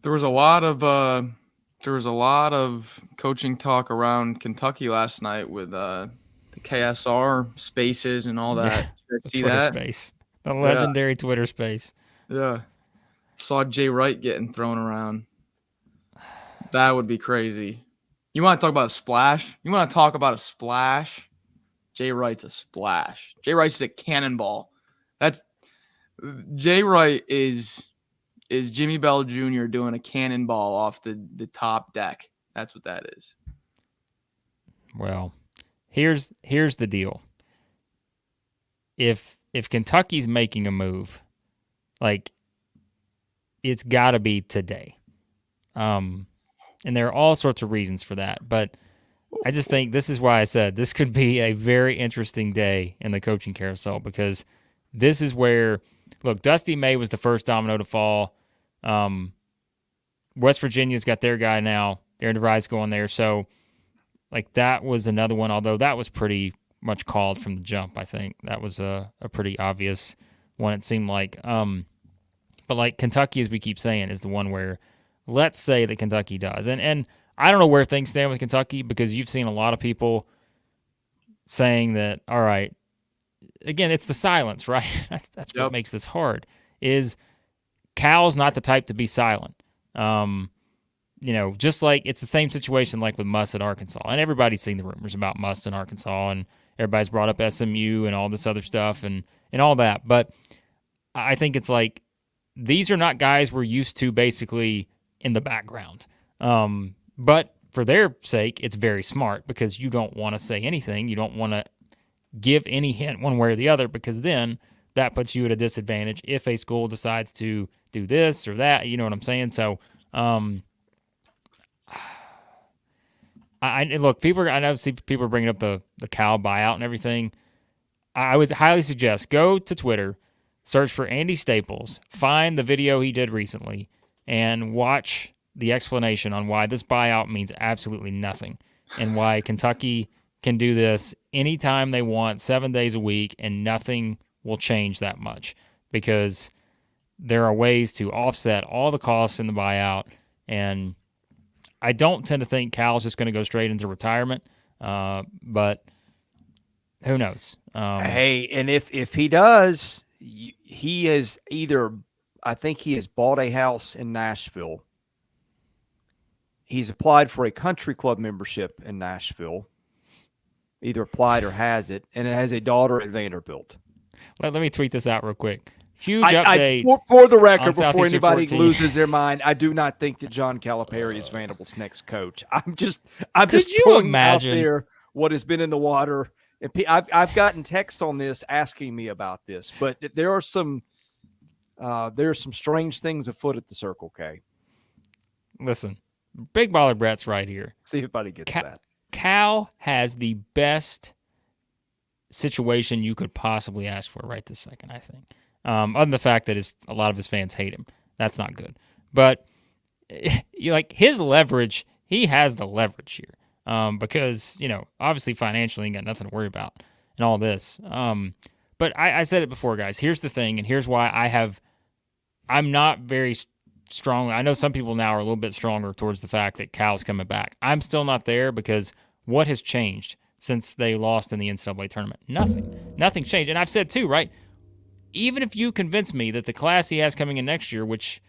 There was a lot of coaching talk around Kentucky last night with the KSR spaces and all that. Yeah, see Twitter that space, the legendary Twitter space. Yeah, saw Jay Wright getting thrown around. That would be crazy. You want to talk about a splash? Jay Wright's a splash. Jay Wright's a cannonball. Jay Wright is Jimmy Bell Jr. doing a cannonball off the top deck. That's what that is. Well, here's the deal. If Kentucky's making a move, like, it's got to be today. And there are all sorts of reasons for that. But I just think this is why I said this could be a very interesting day in the coaching carousel, because this is where, look, Dusty May was the first domino to fall. West Virginia's got their guy now. Aaron DeVries going there. So, like, that was another one, although that was pretty much called from the jump, I think. That was a pretty obvious one, it seemed like. But, like, Kentucky, as we keep saying, is the one where, let's say that Kentucky does. And I don't know where things stand with Kentucky, because you've seen a lot of people saying that, all right, again, it's the silence, right? That's what makes this hard, is Cal's not the type to be silent. Just like it's the same situation like with Muss at Arkansas. And everybody's seen the rumors about Muss in Arkansas, and everybody's brought up SMU and all this other stuff and all that. But I think it's like, these are not guys we're used to basically in the background. But for their sake, it's very smart, because you don't want to say anything. You don't want to give any hint one way or the other, because then that puts you at a disadvantage if a school decides to do this or that. You know what I'm saying? So, I look, I know see people are bringing up the Cal buyout and everything. I would highly suggest go to Twitter, search for Andy Staples, find the video he did recently, and watch the explanation on why this buyout means absolutely nothing, and why Kentucky can do this anytime they want, 7 days a week, and nothing will change that much, because there are ways to offset all the costs in the buyout. And I don't tend to think Cal's just going to go straight into retirement, but who knows? Hey, and if he does, he is either, I think he has bought a house in Nashville. He's applied for a country club membership in Nashville, either applied or has it, and it has a daughter at Vanderbilt. Let me tweet this out real quick. Huge update. For the record, before Southeastern anybody 14. loses their mind, I do not think that John Calipari is Vanderbilt's next coach. I'm just you throwing imagine out there what has been in the water. And I've gotten text on this asking me about this, but there are some strange things afoot at the Circle K. Listen, Big Baller Brett's right here. See if anybody gets that. Cal has the best situation you could possibly ask for right this second, I think. Other than the fact that a lot of his fans hate him. That's not good. But his leverage, he has the leverage here. Because, obviously financially he got nothing to worry about and all this. But I said it before, guys. Here's the thing, and here's why I'm not very strong. I know some people now are a little bit stronger towards the fact that Cal's coming back. I'm still not there, because what has changed since they lost in the NCAA tournament? Nothing's changed. And I've said too, right? Even if you convince me that the class he has coming in next year, which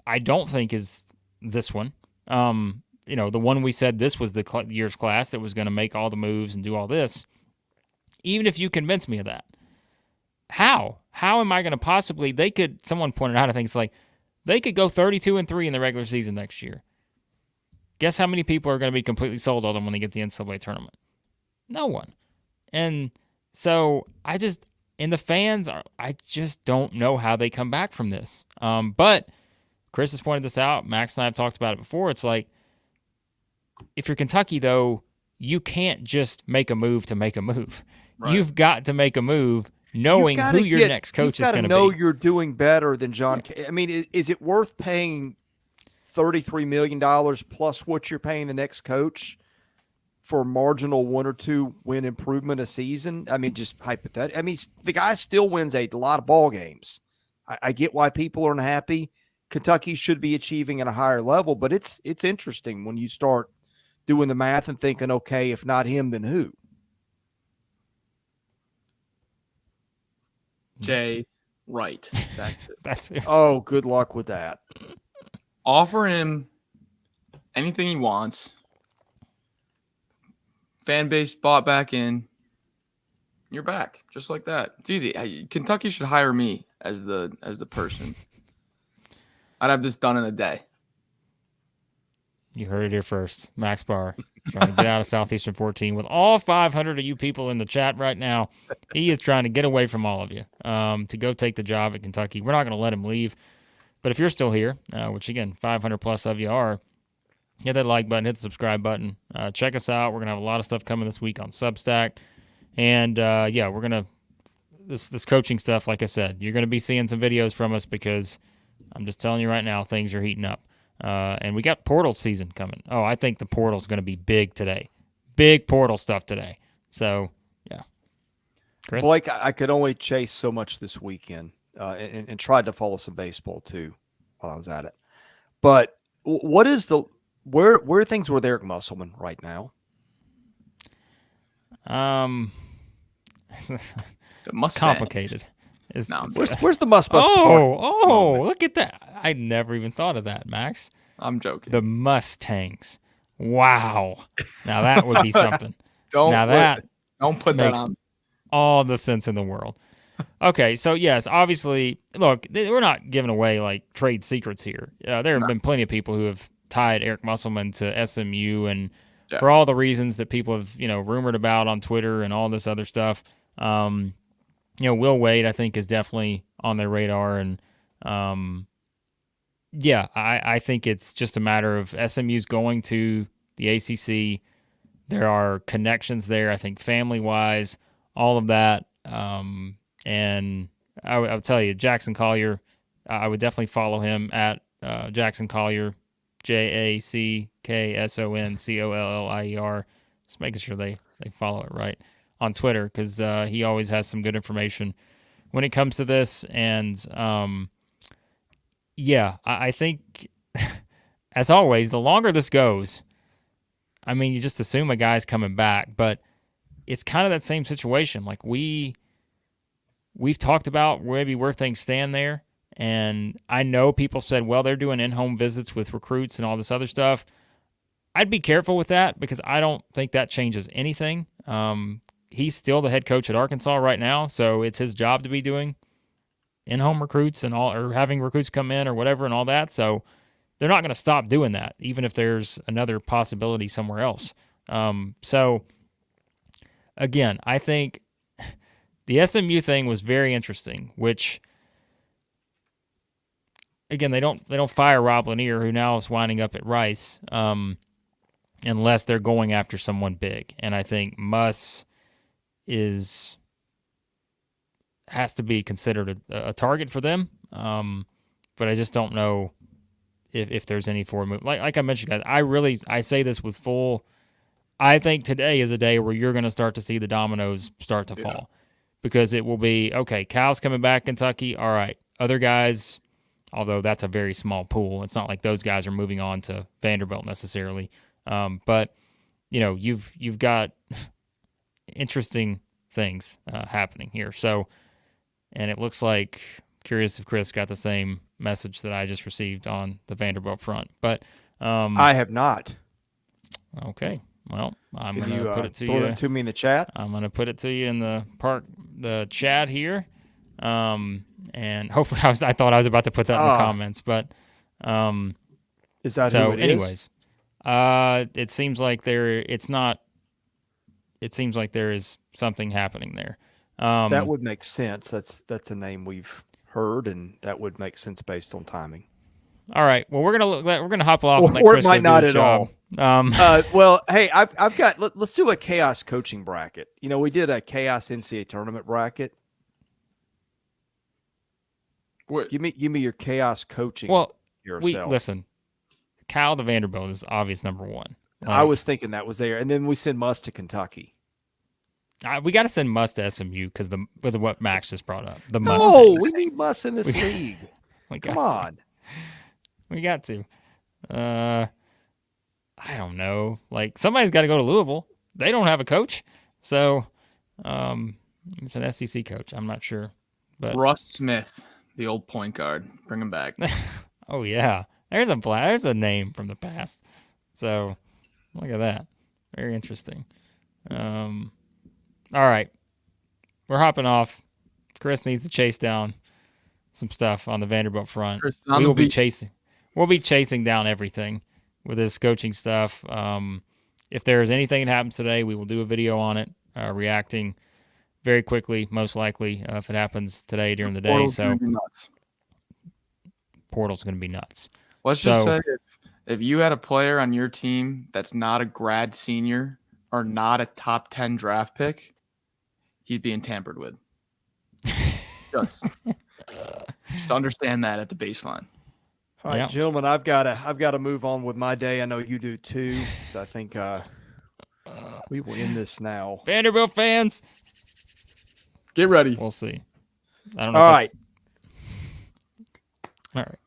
I don't think is this one, the one we said this was the year's class that was going to make all the moves and do all this, even if you convince me of that, how am I going to possibly, someone pointed out, I think it's like, they could go 32-3 in the regular season next year. Guess how many people are going to be completely sold on them when they get the NCAA tournament? No one. And so and the fans I just don't know how they come back from this. But Chris has pointed this out. Max and I have talked about it before. It's like, if you're Kentucky, though, you can't just make a move to make a move. Right. You've got to make a move knowing who your next coach is going to be. You've got to know you're doing better than John. I mean, is it worth paying $33 million plus what you're paying the next coach for a marginal 1 or 2 win improvement a season? I mean, just hypothetically. I mean, the guy still wins a lot of ball games. I get why people are unhappy. Kentucky should be achieving at a higher level, but it's interesting when you start doing the math and thinking, okay, if not him, then who? Jay Wright. That's it. Oh, good luck with that. Offer him anything he wants. Fan base bought back in. You're back, just like that. It's easy. Kentucky should hire me as the person. I'd have this done in a day. You heard it here first. Max Barr trying to get out of Southeastern 14 with all 500 of you people in the chat right now. He is trying to get away from all of you to go take the job at Kentucky. We're not going to let him leave. But if you're still here, which, again, 500 plus of you are, hit that like button, hit the subscribe button. Check us out. We're going to have a lot of stuff coming this week on Substack. And, we're going to – this coaching stuff, like I said, you're going to be seeing some videos from us because I'm just telling you right now, things are heating up. And we got portal season coming. Oh, I think the portal's going to be big today. Big portal stuff today. So, yeah. Chris? Blake, I could only chase so much this weekend and tried to follow some baseball too while I was at it. But what is where are things with Eric Musselman right now? It's complicated. Where's the Mustangs? Look at that. I never even thought of that, Max. I'm joking. The Mustangs. Wow. Now that would be something. Don't put that makes on. All the sense in the world. Okay, so yes, obviously, look, we're not giving away like trade secrets here. There have been plenty of people who have tied Eric Musselman to SMU, and for all the reasons that people have, rumored about on Twitter and all this other stuff. Will Wade, I think, is definitely on their radar. And, I think it's just a matter of SMU's going to the ACC. There are connections there, I think, family-wise, all of that. And I would tell you, Jackson Collier, I would definitely follow him at Jackson Collier, JackSonCollier. Just making sure they follow it right on Twitter, because he always has some good information when it comes to this. And I think, as always, the longer this goes, I mean, you just assume a guy's coming back, but it's kind of that same situation. Like we've talked about maybe where things stand there, and I know people said, well, they're doing in-home visits with recruits and all this other stuff. I'd be careful with that because I don't think that changes anything. He's still the head coach at Arkansas right now, so it's his job to be doing in-home recruits and all, or having recruits come in or whatever and all that. So they're not going to stop doing that, even if there's another possibility somewhere else. So again, I think the SMU thing was very interesting, which again, they don't fire Rob Lanier, who now is winding up at Rice, unless they're going after someone big. And I think Muss has to be considered a target for them. But I just don't know if there's any forward move. Like I mentioned, guys, I say this with full. I think today is a day where you're going to start to see the dominoes start to fall, because it will be, okay, Cal's coming back, Kentucky. All right, other guys, although that's a very small pool. It's not like those guys are moving on to Vanderbilt necessarily. But you've got interesting things happening here. So, and it looks like, curious if Chris got the same message that I just received on the Vanderbilt front, but I have not. Okay, well, I'm going to put it to throw you. It to me in the chat. I'm going to put it to you in the chat here, and hopefully I thought I was about to put that in the comments, but is that so? Who it anyways, is? it seems like it's not it seems like there is something happening there. That would make sense. That's a name we've heard, and that would make sense based on timing. All right. Well, we're gonna hop off, Or- and let or it Chris might go not do his at job. Well, hey, I've got. Let's do a chaos coaching bracket. We did a chaos NCAA tournament bracket. What? Give me your chaos coaching. Well, yourself. listen. Cal to Vanderbilt is obvious number one. I was thinking that was there, and then we send Muss to Kentucky. We got to send Muss to SMU because with what Max just brought up. The Muss. Oh, thing. we need Muss in this league. Come on. We got to. I don't know. Like, somebody's got to go to Louisville. They don't have a coach. So it's an SEC coach. I'm not sure. But Russ Smith, the old point guard. Bring him back. oh, yeah. There's a name from the past. So look at that. Very interesting. All right. We're hopping off. Chris needs to chase down some stuff on the Vanderbilt front. Chris, We will be chasing. We'll be chasing down everything with this coaching stuff. If there is anything that happens today, we will do a video on it, reacting very quickly, most likely, if it happens today during the day. Portal's So gonna be nuts. portal's going to be nuts. Let's just say if you had a player on your team that's not a grad senior or not a top 10 draft pick, he's being tampered with. Just understand that at the baseline. All right, gentlemen, I've got to move on with my day. I know you do too, so I think we will end this now. Vanderbilt fans, get ready. We'll see. I don't know. All right. All right.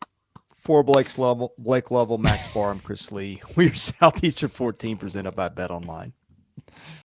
For Blake Lovell, Max Barr, and Chris Lee, we are Southeastern 14 presented by Bet Online.